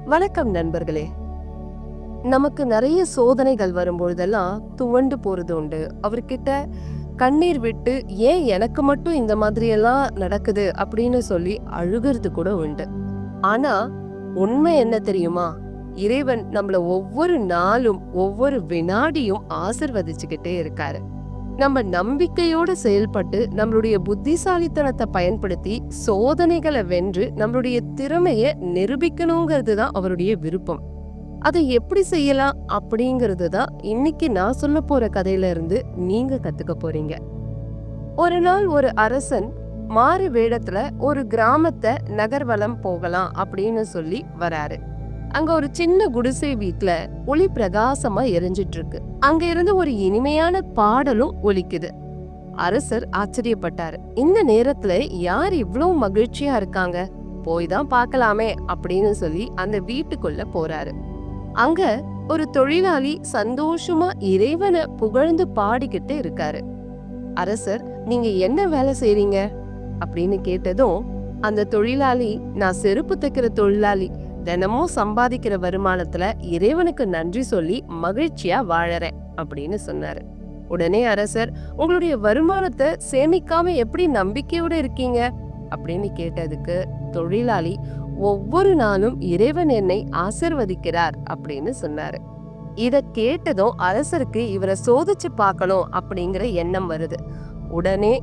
வணக்கம் நண்பர்களே. நமக்கு நிறைய சோதனைகள் வரும்பொழுதெல்லாம் துவண்டு போறது உண்டு. அவர்கிட்ட கண்ணீர் விட்டு ஏன் எனக்கு மட்டும் இந்த மாதிரி எல்லாம் நடக்குது அப்படின்னு சொல்லி அழுகிறது கூட உண்டு. ஆனா உண்மை என்ன தெரியுமா? இறைவன் நம்மள ஒவ்வொரு நாளும் ஒவ்வொரு வினாடியும் ஆசிர்வதிச்சுக்கிட்டே இருக்காரு. நம்ம நம்பிக்கையோட செயல்பட்டு நம்மளுடைய புத்திசாலித்தனத்தை பயன்படுத்தி சோதனைகளை வென்று நம்மளுடைய திறமைய நிரூபிக்கணுங்கிறது தான் அவருடைய விருப்பம். அதை எப்படி செய்யலாம் அப்படிங்கிறது தான் இன்னைக்கு நான் சொல்ல போற கதையில இருந்து நீங்க கத்துக்க போறீங்க. ஒரு நாள் ஒரு அரசன் மாறு வேடத்துல ஒரு கிராமத்தை நகர்வலம் போகலாம் அப்படின்னு சொல்லி வராரு. அங்க ஒரு சின்ன குடிசை வீட்டுல ஒளி பிரகாசமா எரிஞ்சிட்டு இருக்கு. அங்க இருந்து ஒரு இனிமையான பாடலும் ஒலிக்குது. அரசர் ஆச்சரியப்பட்டாரு. இந்த நேரத்துல யார் இவ்வளவு மகிழ்ச்சியா இருக்காங்க, போய் தான் பார்க்கலாமே அப்படின்னு சொல்லி அந்த வீட்டுக்குள்ள போறாரு. அங்க ஒரு தொழிலாளி சந்தோஷமா இறைவனை புகழ்ந்து பாடிக்கிட்டு இருக்காரு. அரசர், நீங்க என்ன வேலை செய்றீங்க அப்படின்னு கேட்டதும் அந்த தொழிலாளி, நான் செருப்பு தைக்கிற தொழிலாளி, தினமும் சம்பாதிக்கிற வருமானத்துல இறைவனுக்கு நன்றி சொல்லி மகிழ்ச்சியா வாழறேன் அப்படின்னு சொன்னாரு. உடனே அரசர், உங்களுடைய வருமானத்தை சேமிக்காம எப்படி நம்பிக்கையோட இருக்கீங்க அப்படின்னு கேட்டதுக்கு தொழிலாளி, ஒவ்வொரு நாளும் இறைவன் என்னை ஆசிர்வதிக்கிறார் அப்படின்னு சொன்னாரு. இத கேட்டதும் அரசருக்கு இவரை சோதிச்சு பார்க்கணும் அப்படிங்கிற எண்ணம் வருது. உடனே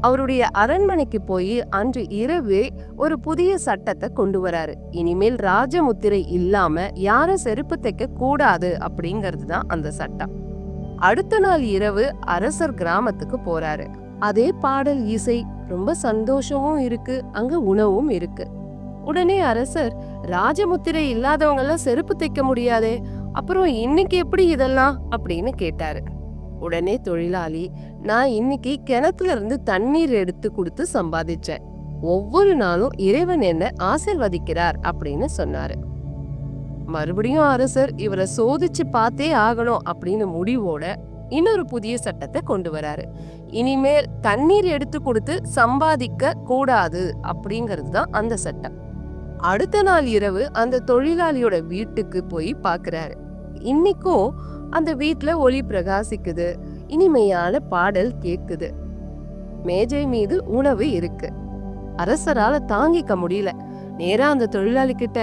அவருடைய அரண்மனைக்கு போய் அன்று இரவு ஒரு புதிய சட்டத்தை கொண்டு வராரு. இனிமேல் ராஜமுத்திரை இல்லாம யாரும் செருப்பு தைக்க கூடாது அப்படிங்கிறது தான் அந்த சட்டம். அடுத்த நாள் இரவு அரசர் கிராமத்துக்கு போறாரு. அதே பாடல், இசை, ரொம்ப சந்தோஷமும் இருக்கு, அங்க உணவும் இருக்கு. உடனே அரசர், ராஜமுத்திரை இல்லாதவங்க எல்லாம் செருப்பு தைக்க முடியாதே, அப்புறம் இன்னைக்கு எப்படி இதெல்லாம் அப்படின்னு கேட்டாரு. உடனே தொழிலாளி, நான் இன்னைக்கு கிணத்துல இருந்து தண்ணீர் எடுத்து கொடுத்து சம்பாதிச்சேன், ஒவ்வொரு நாளும் இறைவன் என்ன ஆசிர்வதிக்கிறார் அப்படின்னு சொன்னாரு. மறுபடியும் அரசர் இவரை சோதிச்சு பார்த்தே ஆகணும் அப்படின்னு முடிவோட இன்னொரு புதிய சட்டத்தை கொண்டு வராரு. இனிமேல் தண்ணீர் எடுத்து கொடுத்து சம்பாதிக்க கூடாது அப்படிங்கிறது தான் அந்த சட்டம். அடுத்த நாள் இரவு அந்த தொழிலாளியோட வீட்டுக்கு போய் பாக்குறாரு. இன்னைக்கும் அந்த வீட்டுல ஒளி பிரகாசிக்குது, இனிமையான பாடல் கேக்குது, மேஜை மீது உணவு இருக்கு. அரசரால தாங்கிக்க முடியல. நேரா அந்த தொழிலாளி கிட்ட,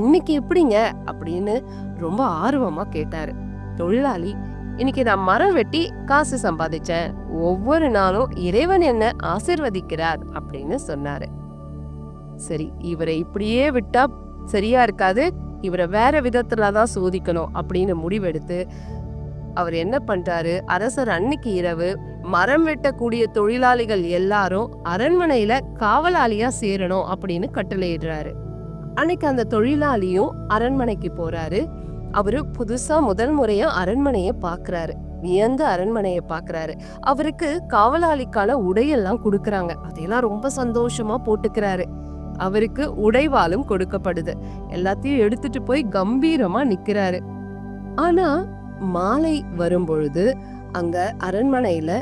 இன்னைக்கு எப்படிங்க அப்படின்னு ரொம்ப ஆர்வமா கேட்டாரு. தொழிலாளி, இன்னைக்கு நான் மரம் வெட்டி காசு சம்பாதிச்சேன், ஒவ்வொரு நாளும் இறைவன் என்ன ஆசிர்வதிக்கிறார் அப்படின்னு சொன்னாரு. சரி, இவரை இப்படியே விட்டா சரியா இருக்காது, இவரை வேற விதத்துலதான் சோதிக்கணும் அப்படின்னு முடிவெடுத்து அவர் என்ன பண்றாரு, அரசர் அன்னைக்கு இரவு மரம் வெட்டக்கூடிய தொழிலாளிகள் எல்லாரும் அரண்மனையில காவலாளியா சேரணும் அப்படின்னு கட்டளையிடுறாரு. அன்னைக்கு அந்த தொழிலாளியும் அரண்மனைக்கு போறாரு. அவரு புதுசா முதல் முறையா அரண்மனைய பாக்குறாரு. வியந்த அரண்மனைய பாக்குறாரு. அவருக்கு காவலாளிக்கான உடையெல்லாம் கொடுக்கறாங்க. அதையெல்லாம் ரொம்ப சந்தோஷமா போட்டுக்கிறாரு. அவருக்கு உடைவாளும் கொடுக்கப்படுது. எல்லாத்தையும் எடுத்துட்டு போய் கம்பீரமா நிக்கிறாரு. ஆனா மாலை வரும்பொழுது அங்க அரண்மனையில,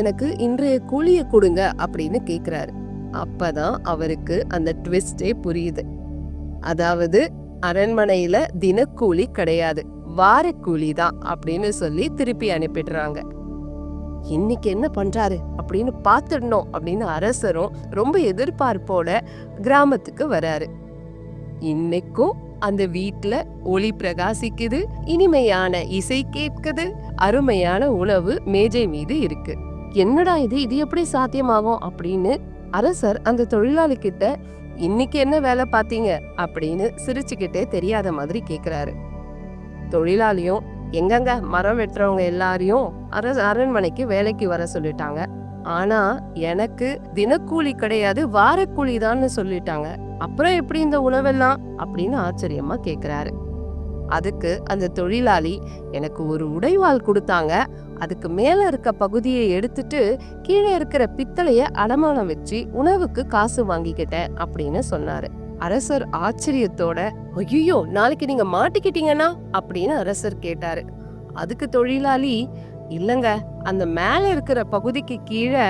எனக்கு இன்றைய கூலிய கொடுங்க அப்படின்னு கேக்குறாரு. அப்பதான் அவருக்கு அந்த ட்விஸ்டே புரியுது. அதாவது அரண்மனையில தினக்கூலி கிடையாது, வாரக்கூலி தான் அப்படின்னு சொல்லி திருப்பி அனுப்பிடுறாங்க. இன்னைக்கு என்ன பண்றாரு அப்படின்னு பாத்துடணும் அப்படின்னு அரசரும் ரொம்ப எதிர்பார்ப்போட கிராமத்துக்கு வராரு. இன்னைக்கும் அந்த வீட்டுல ஒளி பிரகாசிக்குது, இனிமையான இசை கேட்குது, அருமையான உணவு மேஜை மீது இருக்கு. என்னடா இது எப்படி சாத்தியமாகும் அப்படின்னு அரசர் அந்த தொழிலாளி கிட்ட, இன்னைக்கு என்ன வேலை பாத்தீங்க அப்படின்னு சிரிச்சுக்கிட்டே தெரியாத மாதிரி கேக்குறாரு. தொழிலாளியும், எங்கங்க மரம் வெட்டுறவங்க எல்லாரையும் அரண்மனைக்கு வேலைக்கு வர சொல்லிட்டாங்க, ஆனா எனக்கு தினக்கூலி கிடையாது, வாரக்கூலி தான்னு சொல்லிட்டாங்க, அப்புறம் எப்படி இந்த உணவெல்லாம் அப்படின்னு ஆச்சரியமா கேக்குறாரு. அதுக்கு அந்த தொழிலாளி, எனக்கு ஒரு உடைவாள் கொடுத்தாங்க, அதுக்கு மேல இருக்க பகுதியை எடுத்துட்டு கீழே இருக்கிற பித்தளைய அடமானம் வச்சு உணவுக்கு காசு வாங்கிக்கிட்டேன் அப்படின்னு சொன்னாரு. அரசர் ஆச்சரியத்தோட, ஐயோ நாளைக்கு நீங்க மாட்டிக்கிட்டீங்கன்னா அப்படின்னு அரசர் கேட்டாரு. அதுக்கு தொழிலாளி, இல்லங்க, அந்த மேல இருக்கிற பகுதிக்கு கீழே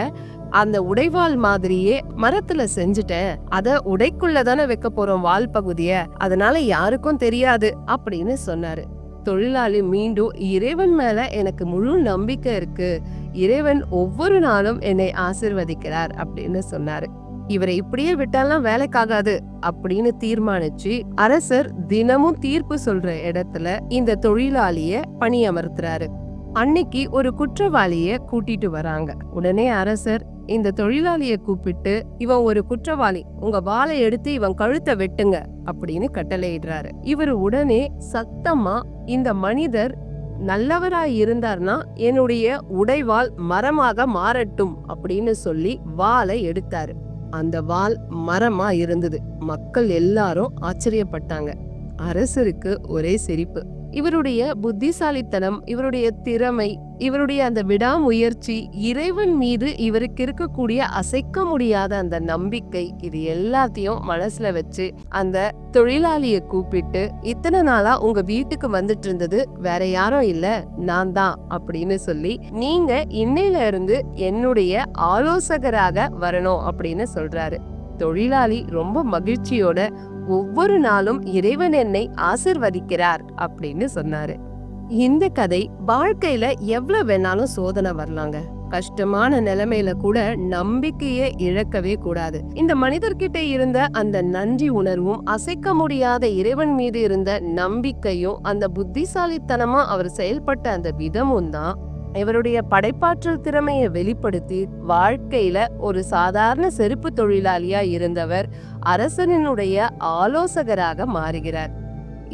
அந்த உடைவாள் மாதிரியே மரத்துல செஞ்சுட்டேன். அத உடைக்குள்ள தானே வைக்க போறோம் வால் பகுதிய, அதனால யாருக்கும் தெரியாது அப்படின்னு சொன்னாரு. தொழிலாளி மீண்டும், இறைவன் மேல எனக்கு முழு நம்பிக்கை இருக்கு, இறைவன் ஒவ்வொரு நாளும் என்னை ஆசிர்வதிக்கிறார் அப்படின்னு சொன்னாரு. இவரை இப்படியே விட்டாலாம் வேலைக்காகாது அப்படின்னு தீர்மானிச்சு அரசர் தினமும் தீர்ப்பு சொல்ற இடத்துல இந்த தொழிலாளிய பணியமர்த்துறாரு. அன்னைக்கு ஒரு குற்றவாளிய கூட்டிட்டு வராங்க. உடனே அரசர் இந்த தொழிலாளிய கூப்பிட்டு, இவன் ஒரு குற்றவாளி, உங்க வாளை எடுத்து இவன் கழுத்தை வெட்டுங்க அப்படின்னு கட்டளையிடுறாரு. இவர் உடனே சத்தமா, இந்த மனிதர் நல்லவராய் இருந்தார்னா என்னுடைய உடைவாள் மரமாக மாறட்டும் அப்படின்னு சொல்லி வாளை எடுத்தாரு. அந்த வாள் மரமா இருந்தது. மக்கள் எல்லாரும் ஆச்சரியப்பட்டாங்க. அரசருக்கு ஒரே சிரிப்பு. இவருடைய புத்திசாலித்தனம், இவருடைய திறமை, இவருடைய அந்த விடாமுயற்சி, இறைவன் மீது இவருக்கு இருக்கக்கூடிய அசைக்க முடியாத அந்த நம்பிக்கை, இது எல்லாத்தையும் மனசுல வச்சு அந்த தொழிலாளிய கூப்பிட்டு, இத்தனை நாளா உங்க வீட்டுக்கு வந்துட்டு இருந்தது வேற யாரும் இல்ல, நான் தான் அப்படின்னு சொல்லி, நீங்க இன்னையில இருந்து என்னுடைய ஆலோசகராக வரணும் அப்படின்னு சொல்றாரு. தொழிலாளி ரொம்ப மகிழ்ச்சியோட, ஒவ்வொரு நாளும் இறைவன் என்னை ஆசிர்வதிக்கிறார் அப்படின்னு சொன்னாரு. இந்த கதை வாழ்க்கையில எவ்வளவு வேணாலும் சோதனை வரலாங்க. கஷ்டமான நிலைமையில கூட நம்பிக்கையை இழக்கவே கூடாது. இந்த மனிதர்கிட்ட இருந்த அந்த நன்றி உணர்வும், அசைக்க முடியாத இறைவன் மீது இருந்த நம்பிக்கையும், அந்த புத்திசாலித்தனமா அவர் செயல்பட்ட அந்த விதமும் தான் இவருடைய படைப்பாற்றல் திறமையை வெளிப்படுத்தி வாழ்க்கையில ஒரு சாதாரண செருப்பு தொழிலாளியா இருந்தவர் அரசனினுடைய ஆலோசகராக மாறுகிறார்.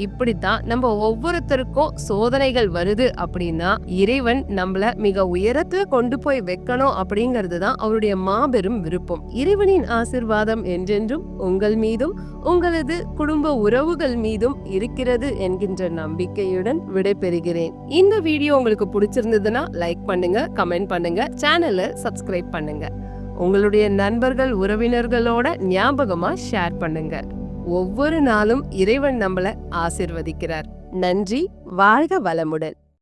இப்படித்தான் நம்ம ஒவ்வொருத்தருக்கும் சோதனைகள் வருது அப்படின்னா இறைவன் நம்மள மிக உயரத்துல கொண்டு போய் வைக்கணும் அப்படிங்கிறது தான் அவருடைய மாபெரும் விருப்பம். இறைவனின் ஆசிர்வாதம் என்றென்றும் உங்கள் மீதும் உங்களது குடும்ப உறவுகள் மீதும் இருக்கிறது என்கின்ற நம்பிக்கையுடன் விடைபெறுகிறேன். இந்த வீடியோ உங்களுக்கு பிடிச்சிருந்ததுன்னா லைக் பண்ணுங்க, கமெண்ட் பண்ணுங்க, சேனலை சப்ஸ்கிரைப் பண்ணுங்க. உங்களுடைய நண்பர்கள் உறவினர்களோட ஞாபகமா ஷேர் பண்ணுங்க. ஒவ்வொரு நாளும் இறைவன் நம்மள ஆசிர்வதிக்கிறார். நன்றி. வாழ்க வளமுடன்.